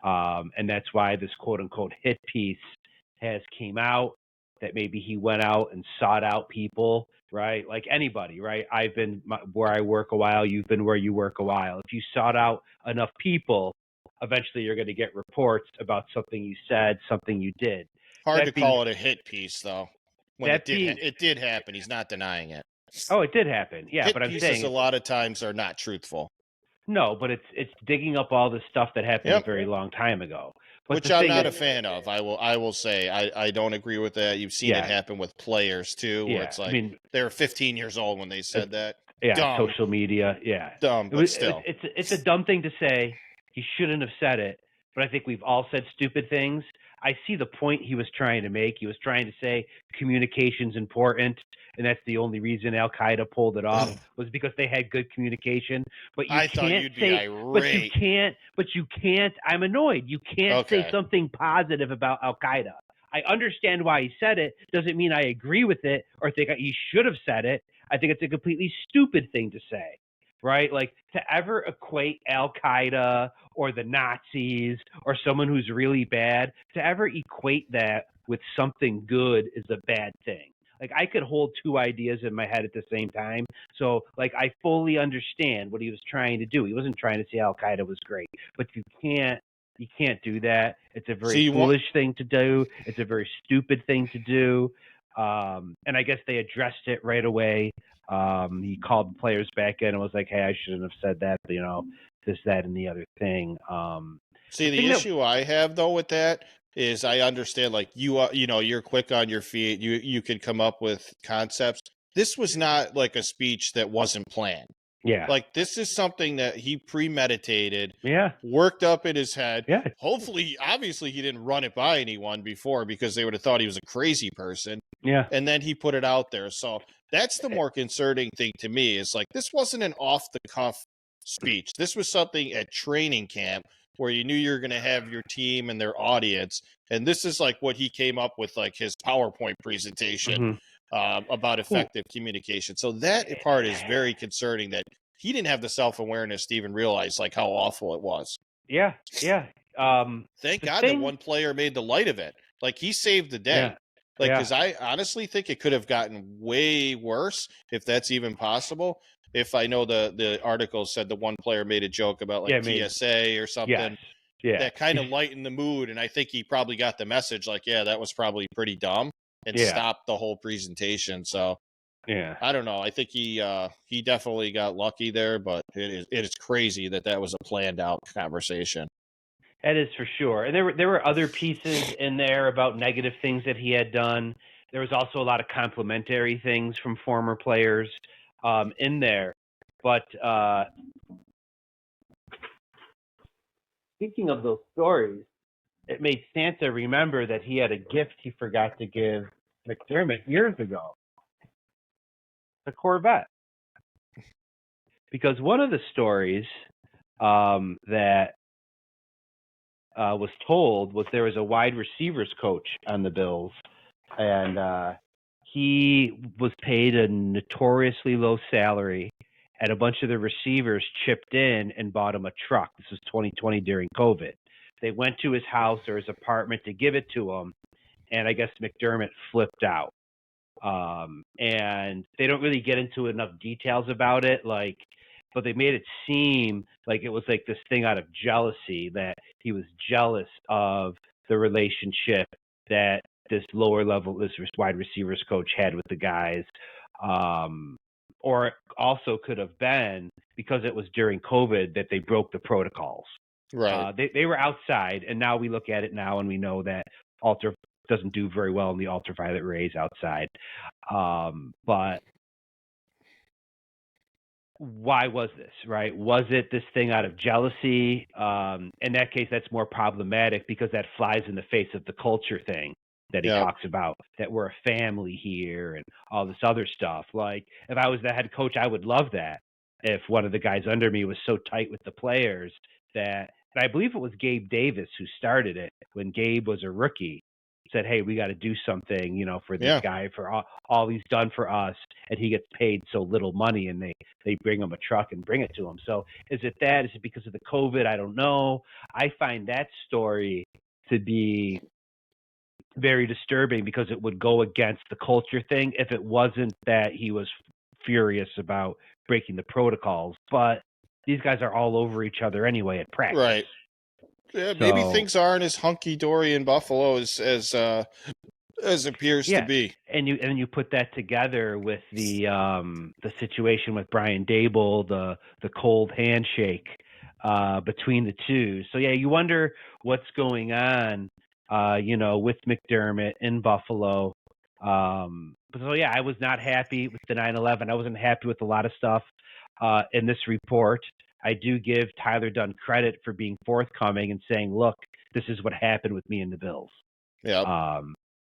B: And that's why this quote unquote hit piece has came out, that maybe he went out and sought out people, right? Like anybody, right? I've been where I work a while, you've been where you work a while. If you sought out enough people, eventually you're going to get reports about something you said, something you did.
C: Hard to call it a hit piece, though. When
B: that
C: it did happen. He's not denying it.
B: Oh, it did happen. Yeah,
C: hit
B: but I'm
C: pieces
B: saying
C: a lot of times are not truthful.
B: No, but it's digging up all the stuff that happened a very long time ago. But
C: which I'm not a fan of. I will say I don't agree with that. You've seen it happen with players too, where it's like they were 15 years old when they said that.
B: Yeah,
C: dumb.
B: Social media. Yeah,
C: dumb, but still,
B: it's a dumb thing to say. He shouldn't have said it, but I think we've all said stupid things. I see the point he was trying to make. He was trying to say communication's important, and that's the only reason Al Qaeda pulled it off was because they had good communication. But you can't say, but you can't. I'm annoyed. You can't say something positive about Al Qaeda. I understand why he said it. Doesn't mean I agree with it or think he should have said it. I think it's a completely stupid thing to say, right? Like to ever equate Al Qaeda or the Nazis or someone who's really bad, to ever equate that with something good is a bad thing. Like I could hold two ideas in my head at the same time. So like I fully understand what he was trying to do. He wasn't trying to say Al Qaeda was great, but you can't do that. It's a very foolish thing to do. It's a very stupid thing to do. And I guess they addressed it right away. He called the players back in and was like, hey, I shouldn't have said that, this, that, and the other thing.
C: The issue I have, though, with that is I understand, like, you're quick on your feet. You can come up with concepts. This was not like a speech that wasn't planned.
B: Yeah.
C: Like, this is something that he premeditated, worked up in his head.
B: Yeah.
C: Hopefully, obviously, he didn't run it by anyone before because they would have thought he was a crazy person.
B: Yeah.
C: And then he put it out there. So that's the more concerning thing to me is like, this wasn't an off the cuff speech. This was something at training camp where you knew you were going to have your team and their audience. And this is like what he came up with, like his PowerPoint presentation about effective communication. So that part is very concerning that he didn't have the self-awareness to even realize like how awful it was.
B: Yeah. Yeah.
C: Thank God that one player made the light of it. Like he saved the day.
B: Yeah.
C: Like, because I honestly think it could have gotten way worse, if that's even possible. If I know the article said the one player made a joke about like TSA or something that kind of lightened the mood. And I think he probably got the message like, yeah, that was probably pretty dumb and stopped the whole presentation. So, I don't know. I think he definitely got lucky there, but it is crazy that was a planned out conversation.
B: That is for sure. And there were other pieces in there about negative things that he had done. There was also a lot of complimentary things from former players in there. But speaking of those stories, it made Santa remember that he had a gift he forgot to give McDermott years ago. The Corvette. Because one of the stories that was told was there was a wide receivers coach on the Bills, and he was paid a notoriously low salary, and a bunch of the receivers chipped in and bought him a truck. This was 2020 during COVID. They went to his house or his apartment to give it to him, and I guess McDermott flipped out. And they don't really get into enough details about it, but they made it seem like it was like this thing out of jealousy, that he was jealous of the relationship that this wide receivers coach had with the guys. Or it also could have been because it was during COVID that they broke the protocols.
C: Right.
B: They were outside, and now we look at it now and we know that doesn't do very well in the ultraviolet rays outside. But why was this, right? Was it this thing out of jealousy? In that case, that's more problematic because that flies in the face of the culture thing that he talks about, that we're a family here and all this other stuff. Like, if I was the head coach, I would love that. if one of the guys under me was so tight with the players that, and I believe it was Gabe Davis who started it when Gabe was a rookie, said, hey, we got to do something, you know, for this guy, for all he's done for us, and he gets paid so little money, and they bring him a truck and bring it to him. So is it that? Is it because of the COVID? I don't know. I find that story to be very disturbing because it would go against the culture thing if it wasn't that he was furious about breaking the protocols. But these guys are all over each other anyway at practice.
C: Right. Yeah, maybe things aren't as hunky dory in Buffalo as appears to be.
B: And you put that together with the situation with Brian Dable, the cold handshake between the two. So yeah, you wonder what's going on, you know, with McDermott in Buffalo. So yeah, I was not happy with the 9/11. I wasn't happy with a lot of stuff in this report. I do give Tyler Dunn credit for being forthcoming and saying, look, this is what happened with me and the Bills.
C: Yeah.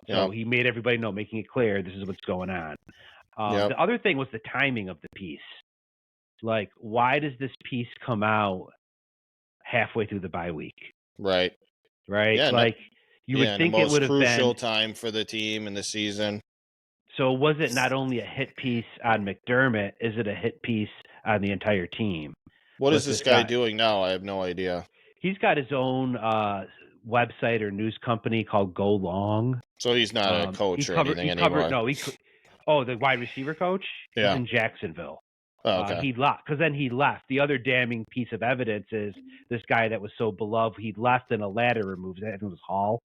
B: So he made everybody know, making it clear this is what's going on. The other thing was the timing of the piece. Like, why does this piece come out halfway through the bye week?
C: Right.
B: Yeah, like, you would think it would have been
C: the most crucial time for the team and the season.
B: So was it not only a hit piece on McDermott, is it a hit piece on the entire team?
C: What is this guy doing now? I have no idea.
B: He's got his own website or news company called Go Long.
C: So he's not a coach or anything anymore.
B: The wide receiver coach?
C: Yeah.
B: He's in Jacksonville.
C: Oh, okay.
B: He left, because then he left. The other damning piece of evidence is this guy that was so beloved, he left and a ladder removed. I think it was Hall.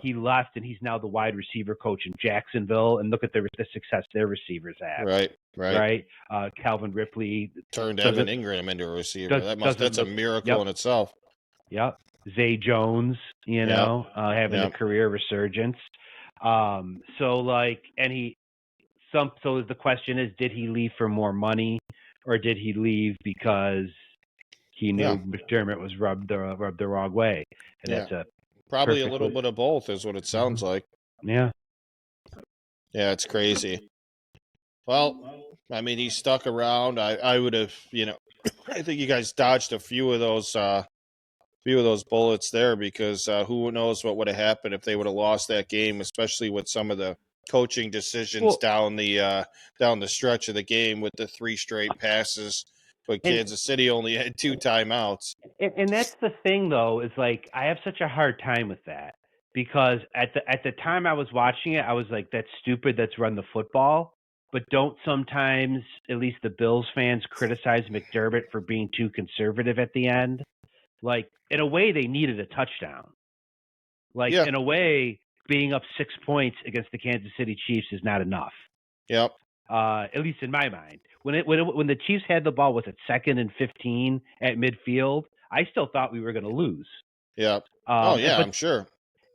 B: He left, and he's now the wide receiver coach in Jacksonville. And look at the success their receivers have.
C: Right.
B: Calvin Ripley
C: turned Evan Ingram into a receiver. That's a miracle in itself.
B: Yep. Zay Jones, having a career resurgence. So the question is, did he leave for more money, or did he leave because he knew McDermott was rubbed the wrong way? And that's
C: probably a little bit of both is what it sounds like.
B: Yeah.
C: Yeah, it's crazy. Well, I mean, he stuck around. I would have, I think you guys dodged a few of those bullets there, because who knows what would have happened if they would have lost that game, especially with some of the coaching decisions down the stretch of the game with the 3 straight passes, but Kansas City only had 2 timeouts.
B: And that's the thing, though, is like, I have such a hard time with that, because at the time I was watching it, I was like, that's stupid, let's run the football. But don't sometimes, at least the Bills fans, criticize McDermott for being too conservative at the end? Like, in a way, they needed a touchdown. In a way, being up 6 points against the Kansas City Chiefs is not enough.
C: Yep.
B: At least in my mind. When the Chiefs had the ball, was it 2nd and 15 at midfield? I still thought we were going to lose.
C: Yep. I'm sure.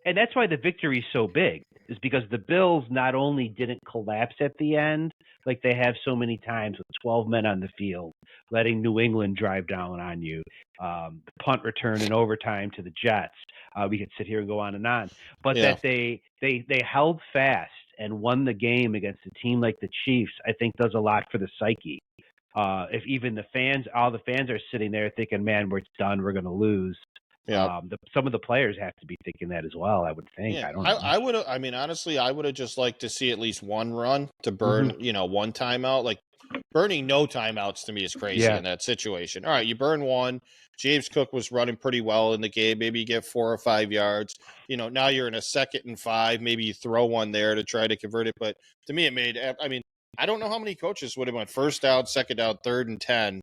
B: And that's why the victory is so big, is because the Bills not only didn't collapse at the end, like they have so many times with 12 men on the field, letting New England drive down on you, the punt return in overtime to the Jets. We could sit here and go on and on. But that they held fast and won the game against a team like the Chiefs, I think does a lot for the psyche. If even all the fans are sitting there thinking, man, we're done, we're going to lose.
C: Yeah.
B: Some of the players have to be thinking that as well, I would think.
C: Yeah.
B: I don't know.
C: I would have, honestly, I would have just liked to see at least one run to burn, one timeout. Like, burning no timeouts to me is crazy in that situation. All right, you burn one. James Cook was running pretty well in the game. Maybe you get 4 or 5 yards. Now you're in a 2nd and 5. Maybe you throw one there to try to convert it. But to me, I don't know how many coaches would have went 1st down, 2nd down, 3rd and 10,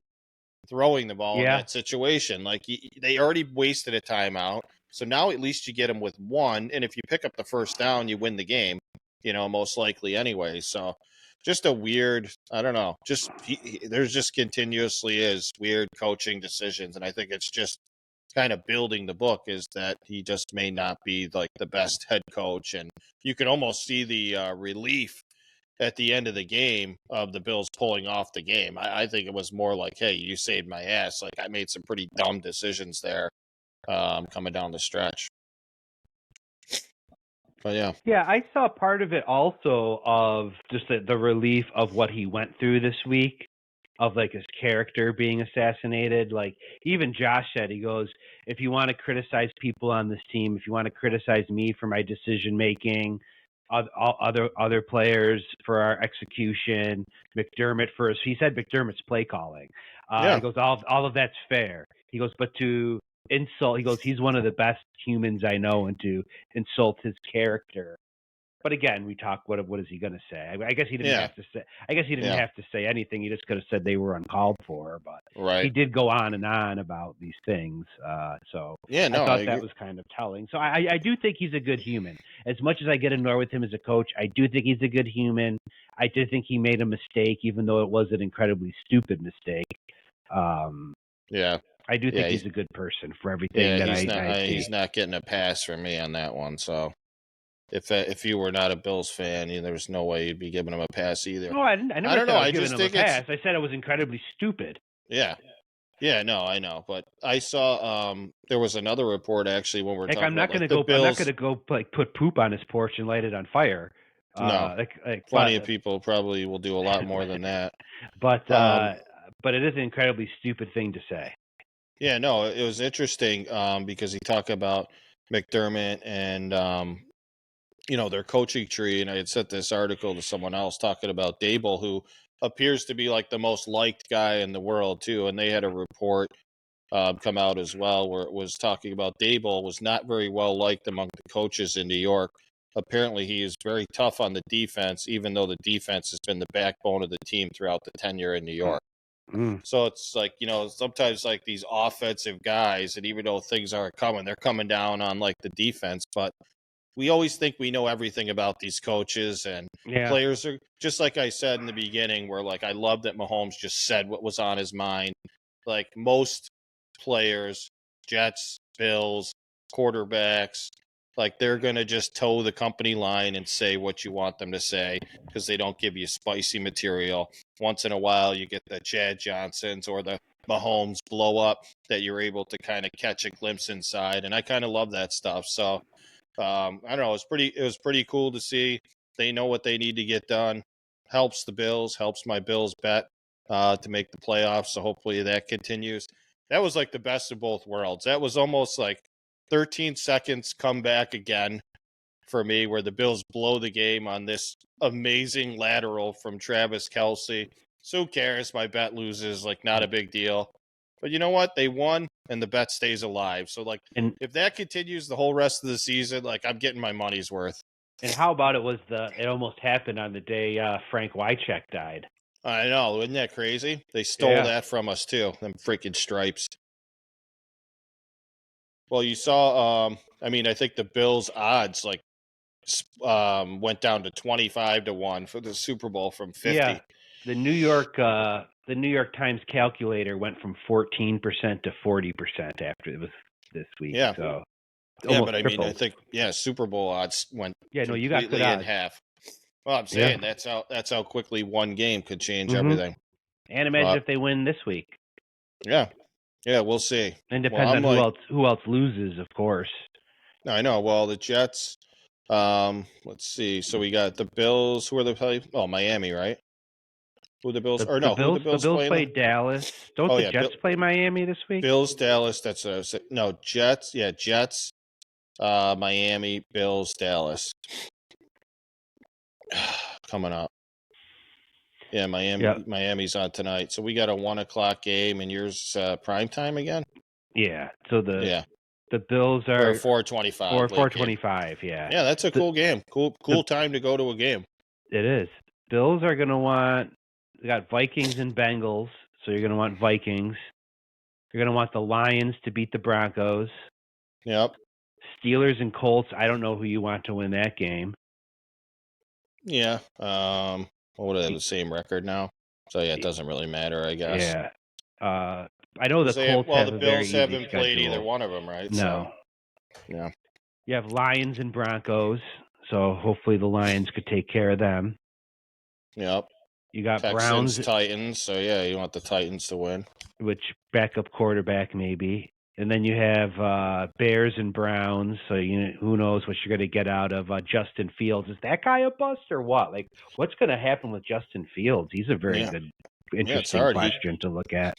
C: throwing the ball in that situation. Like, they already wasted a timeout. So now at least you get them with one. And if you pick up the 1st down, you win the game, most likely anyway. So just a weird, I don't know, there's just continuously is weird coaching decisions. And I think it's just kind of building the book, is that he just may not be like the best head coach. And you can almost see the relief at the end of the game of the Bills pulling off the game. I think it was more like, hey, you saved my ass. Like, I made some pretty dumb decisions there coming down the stretch. But yeah,
B: I saw part of it also of just the relief of what he went through this week. of like his character being assassinated. Like even Josh said, he goes, if you want to criticize people on this team, if you want to criticize me for my decision making, other players for our execution, McDermott for his, he said McDermott's play calling. He goes, all of that's fair. He goes, but to insult, he goes, he's one of the best humans I know, and to insult his character. But again, we talk. What is he going to say? I guess he didn't have to say. I guess he didn't have to say anything. He just could have said they were uncalled for. But he did go on and on about these things. I thought that was kind of telling. So I do think he's a good human. As much as I get annoyed with him as a coach, I do think he's a good human. I do think he made a mistake, even though it was an incredibly stupid mistake. I do think he's a good person for everything that I see.
C: He's not getting a pass from me on that one. So. If you were not a Bills fan, there's no way you'd be giving him a pass either.
B: No, I never said I was giving him a pass. I said it was incredibly stupid.
C: Yeah. Yeah, no, I know. But I saw there was another report actually when we're talking
B: I'm not going to go. I'm not going to go like put poop on his porch and light it on fire.
C: No, plenty of people probably will do a lot more than that.
B: But it is an incredibly stupid thing to say.
C: Yeah, no, it was interesting because he talked about McDermott and their coaching tree, and I had sent this article to someone else talking about Dable, who appears to be like the most liked guy in the world too. And they had a report come out as well where it was talking about Dable was not very well liked among the coaches in New York. Apparently, he is very tough on the defense, even though the defense has been the backbone of the team throughout the tenure in New York. So it's like, sometimes like these offensive guys, and even though things aren't coming, they're coming down on like the defense, but we always think we know everything about these coaches, and players are just like I said in the beginning, where like I love that Mahomes just said what was on his mind. Like most players, Jets, Bills, quarterbacks, like they're going to just toe the company line and say what you want them to say because they don't give you spicy material. Once in a while, you get the Chad Johnsons or the Mahomes blow up that you're able to kind of catch a glimpse inside, and I kind of love that stuff. So. I don't know. It was pretty cool to see. They know what they need to get done. Helps the Bills. Helps my Bills bet to make the playoffs. So hopefully that continues. That was like the best of both worlds. That was almost like 13 seconds come back again for me, where the Bills blow the game on this amazing lateral from Travis Kelce. So who cares? My bet loses. Like not a big deal. But you know what? They won, and the bet stays alive. So, like, if that continues the whole rest of the season, like, I'm getting my money's worth.
B: And how about it almost happened on the day Frank Wycheck died.
C: I know. Isn't that crazy? They stole that from us, too, them freaking stripes. Well, you saw, I think the Bills' odds, like, went down to 25-1 for the Super Bowl from 50.
B: Yeah, the New York Times calculator went from 14% to 40% after it was this week.
C: Yeah.
B: So
C: but I mean, I think Super Bowl odds went
B: you got good odds.
C: In half. Well, I'm saying that's how quickly one game could change everything.
B: And imagine if they win this week.
C: Yeah, we'll see.
B: And depends on who else loses, of course.
C: I know. Well, the Jets. Let's see. So we got the Bills. Who are they playing? Oh, Miami, right? Who the Bills?
B: The Bills play Dallas. Don't the Jets play Miami this week?
C: Bills, Dallas. That's what I was saying. No, Jets. Yeah, Jets. Miami, Bills, Dallas. Coming up. Yeah, Miami. Yep. Miami's on tonight. So we got a 1:00 game, and yours prime time again.
B: Yeah. So the Bills are
C: 4:25.
B: 4:25. Yeah.
C: Yeah, that's a cool game. Cool time to go to a game.
B: It is. Bills are going to want. We got Vikings and Bengals, so you're going to want Vikings. You're going to want the Lions to beat the Broncos.
C: Yep.
B: Steelers and Colts. I don't know who you want to win that game.
C: Yeah. What would they have the same record now? So yeah, it doesn't really matter, I guess.
B: Yeah. I know the Colts have a very easy schedule.
C: The Bills haven't played either one of them, right?
B: No.
C: So, yeah.
B: You have Lions and Broncos, so hopefully the Lions could take care of them.
C: Yep.
B: You got
C: Texans,
B: Browns,
C: Titans. So yeah, you want the Titans to win.
B: Which backup quarterback maybe, and then you have Bears and Browns. So who knows what you're going to get out of Justin Fields? Is that guy a bust or what? Like, what's going to happen with Justin Fields? He's a very interesting
C: hard.
B: question to look at.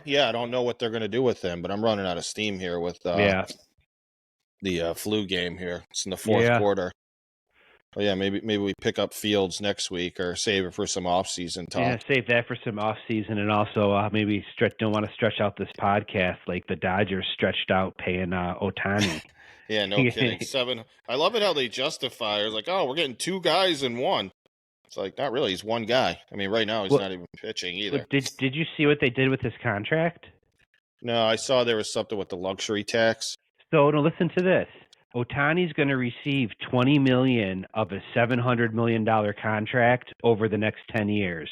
C: Yeah, I don't know what they're going to do with him, but I'm running out of steam here with the flu game here. It's in the fourth quarter. Oh yeah, maybe we pick up Fields next week or save it for some off-season talk.
B: Yeah, save that for some off-season, and also maybe don't want to stretch out this podcast like the Dodgers stretched out paying Toney.
C: Yeah, no kidding. I love it how they justify it. It's like, oh, we're getting two guys in one. It's like, not really. He's one guy. I mean, right now he's not even pitching either.
B: Did you see what they did with his contract?
C: No, I saw there was something with the luxury tax.
B: So, no, listen to this. Ohtani's going to receive $20 million of a $700 million contract over the next 10 years.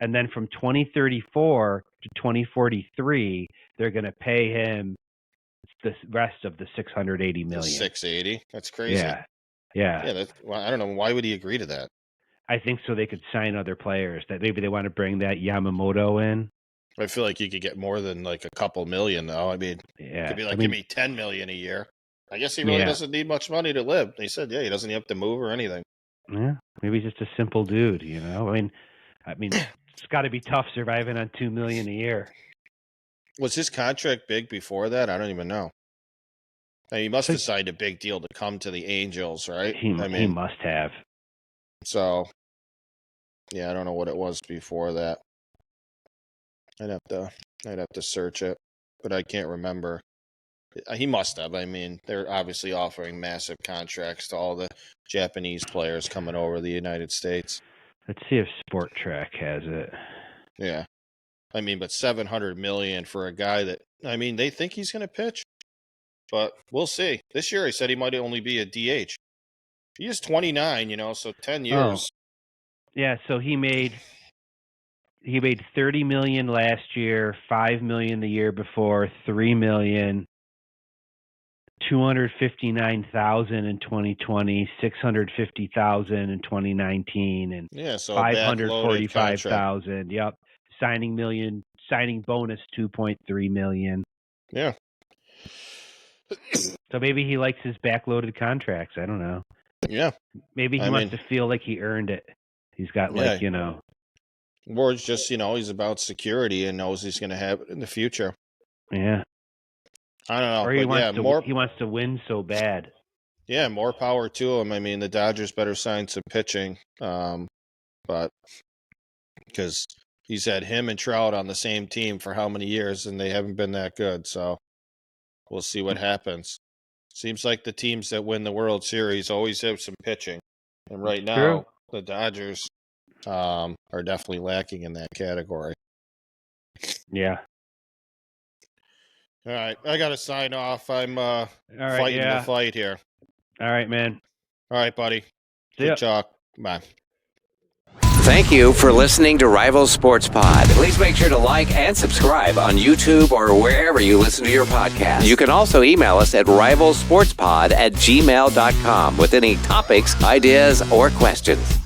B: And then from 2034 to 2043, they're going to pay him the rest of the $680 million.
C: $680? That's crazy.
B: Yeah.
C: I don't know. Why would he agree to that?
B: I think so they could sign other players. That maybe they want to bring that Yamamoto in.
C: I feel like you could get more than like a couple million, though. I mean, it could be like, give me $10 million a year. I guess he really doesn't need much money to live. They said, he doesn't have to move or anything.
B: Yeah, maybe he's just a simple dude, you know? I mean, it's got to be tough surviving on $2 million a year.
C: Was his contract big before that? I don't even know. He must have signed a big deal to come to the Angels, right?
B: He must have.
C: So, yeah, I don't know what it was before that. I'd have to search it, but I can't remember. He must have. I mean, they're obviously offering massive contracts to all the Japanese players coming over the United States.
B: Let's see if Sport Track has it.
C: Yeah. I mean, but $700 million for a guy that, I mean, they think he's going to pitch, but we'll see. This year, he said he might only be a DH. He is 29, so 10 years.
B: Oh. Yeah, so he made $30 million last year, $5 million the year before, $3 million, $259,000 in 2020, $650,000 in 2019, and $545,000. Yep, signing bonus $2.3 million.
C: Yeah.
B: So maybe he likes his backloaded contracts. I don't know.
C: Yeah.
B: Maybe he wants to feel like he earned it. He's got
C: Or it's just, he's about security and knows he's going to have it in the future.
B: Yeah.
C: I don't know.
B: Or he wants to win so bad.
C: Yeah, more power to him. I mean, the Dodgers better sign some pitching. But because he's had him and Trout on the same team for how many years, and they haven't been that good. So we'll see what happens. Seems like the teams that win the World Series always have some pitching. And right now, the Dodgers are definitely lacking in that category.
B: Yeah.
C: All right. I got to sign off. I'm fighting the fight here.
B: All right, man.
C: All right, buddy. Good talk. Bye.
A: Thank you for listening to Rival Sports Pod. Please make sure to like and subscribe on YouTube or wherever you listen to your podcast. You can also email us at rivalsportspod@gmail.com with any topics, ideas, or questions.